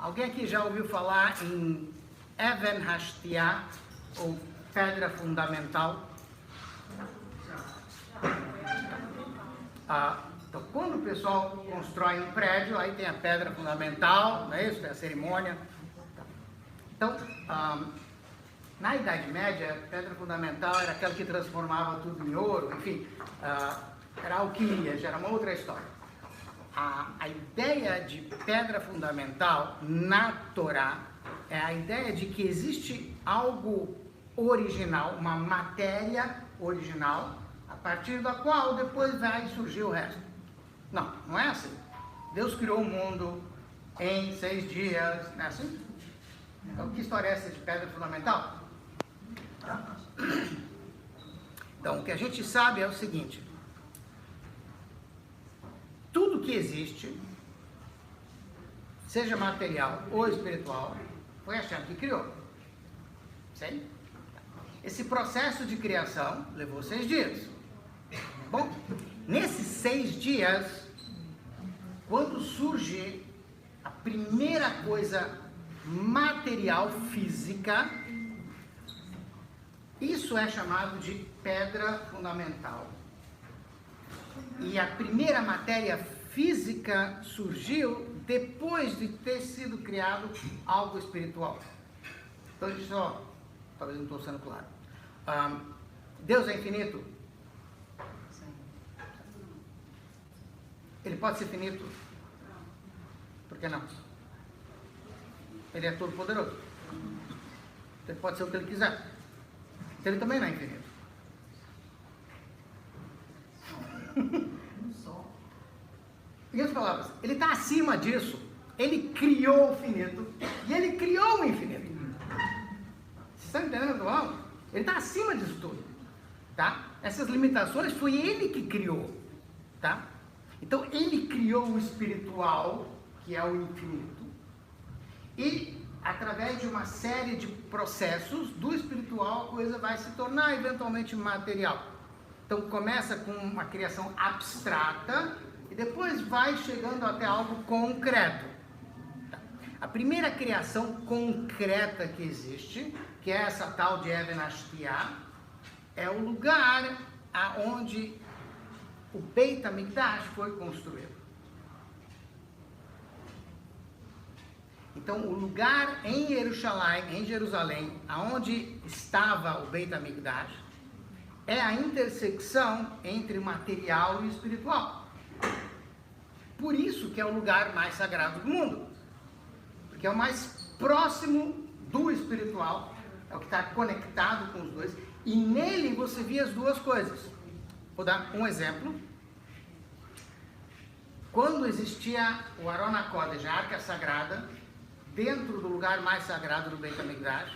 Alguém aqui já ouviu falar em Even Hashtia, ou pedra fundamental? Então, quando o pessoal constrói um prédio, aí tem a pedra fundamental, não é isso? Tem a cerimônia. Então, na Idade Média, a pedra fundamental era aquela que transformava tudo em ouro, enfim, era alquimia, já era uma outra história. A ideia de pedra fundamental na Torá é a ideia de que existe algo original, uma matéria original, a partir da qual depois vai surgir o resto. Não, não é assim. Deus criou o mundo em 6 dias, não é assim? Então, que história é essa de pedra fundamental? Então, o que a gente sabe é o seguinte: tudo que existe, seja material ou espiritual, foi a Hashem que criou. Sei? Esse processo de criação levou 6 dias. Bom, nesses 6 dias, quando surge a primeira coisa material, física, isso é chamado de pedra fundamental. E a primeira matéria física surgiu depois de ter sido criado algo espiritual. Então, só, talvez não estou sendo claro. Deus é infinito? Ele pode ser finito? Por que não? Ele é todo poderoso. Ele pode ser o que ele quiser. Ele também não é infinito. Em outras palavras, ele está acima disso. Ele criou o finito e ele criou o infinito. Vocês estão entendendo o que eu estou falando? Ele está acima disso tudo. Tá? Essas limitações foi ele que criou. Tá? Então ele criou o espiritual, que é o infinito, e através de uma série de processos do espiritual a coisa vai se tornar eventualmente material. Então começa com uma criação abstrata e depois vai chegando até algo concreto. A primeira criação concreta que existe, que é essa tal de Even Hashtia, é o lugar aonde o Beit HaMikdash foi construído. Então, o lugar em Jerusalém, aonde estava o Beit HaMikdash, é a intersecção entre material e espiritual. Por isso que é o lugar mais sagrado do mundo. Porque é o mais próximo do espiritual, é o que está conectado com os dois. E nele você vê as duas coisas. Vou dar um exemplo. Quando existia o Aron HaKodesh, a Arca Sagrada, dentro do lugar mais sagrado do Beit HaMikdash,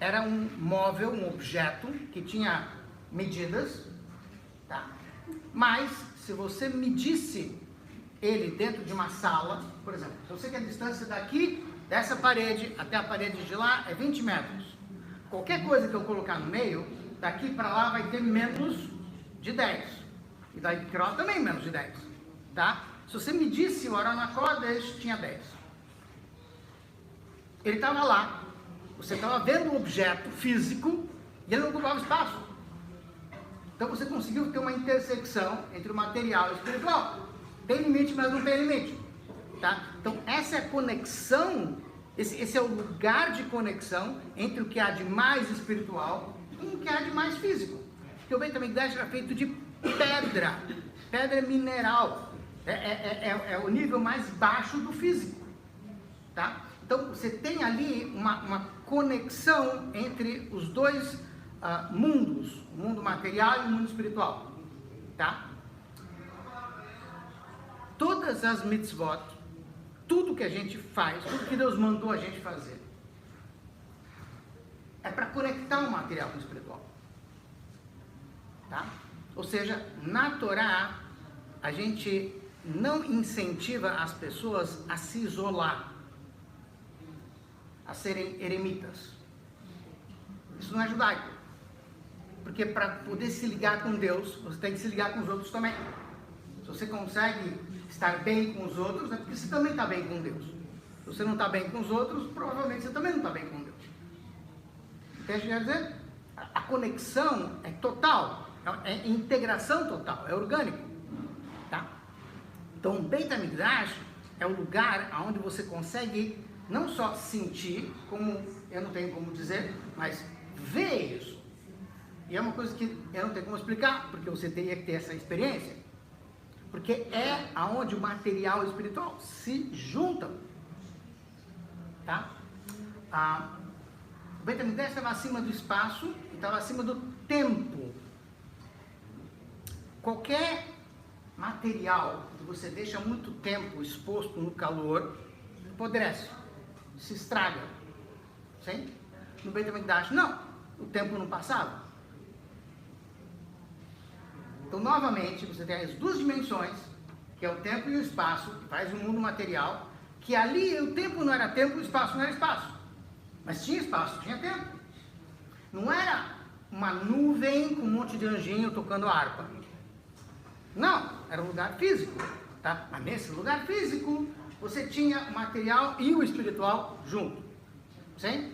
era um móvel, um objeto que tinha medidas, tá? Mas se você medisse ele dentro de uma sala, por exemplo, se você quer a distância daqui, dessa parede até a parede de lá é 20 metros. Qualquer coisa que eu colocar no meio, daqui para lá vai ter menos de 10. E daqui para lá também menos de 10. Tá? Se você medisse o Aron HaKodesh, tinha 10. Ele estava lá, você estava vendo um objeto físico e ele não ocupava espaço. Então você conseguiu ter uma intersecção entre o material e o espiritual. Tem limite, mas não tem limite. Tá? Então essa é a conexão, esse é o lugar de conexão entre o que há de mais espiritual e o que há de mais físico. Porque o Beit HaMikdash era feito de pedra mineral. É o nível mais baixo do físico. Tá? Então, você tem ali uma conexão entre os dois mundos, o mundo material e o mundo espiritual. Tá? Todas as mitzvot, tudo que a gente faz, tudo que Deus mandou a gente fazer, é para conectar o material com o espiritual. Tá? Ou seja, na Torá, a gente não incentiva as pessoas a se isolar, a serem eremitas. Isso não é judaico. Porque para poder se ligar com Deus, você tem que se ligar com os outros também. Se você consegue estar bem com os outros, é porque você também está bem com Deus. Se você não está bem com os outros, provavelmente você também não está bem com Deus. Entende o que quer dizer? A conexão é total, é integração total, é orgânico. Tá? Então, o Beit HaMikdash é o lugar onde você consegue não só sentir, como eu não tenho como dizer, mas ver isso. E é uma coisa que eu não tenho como explicar, porque você teria que ter essa experiência. Porque é aonde o material espiritual se juntam. Tá? O Beit HaMikdash estava acima do espaço e estava acima do tempo. Qualquer material que você deixa muito tempo exposto no calor, apodrece, se estraga. Sim? No Beit HaMikdash, não. O tempo não passava. Então, novamente, você tem as duas dimensões, que é o tempo e o espaço, que faz o mundo material, que ali o tempo não era tempo, o espaço não era espaço. Mas tinha espaço, tinha tempo. Não era uma nuvem com um monte de anjinho tocando harpa. Não, era um lugar físico. Tá? Mas nesse lugar físico, você tinha o material e o espiritual junto. Sim?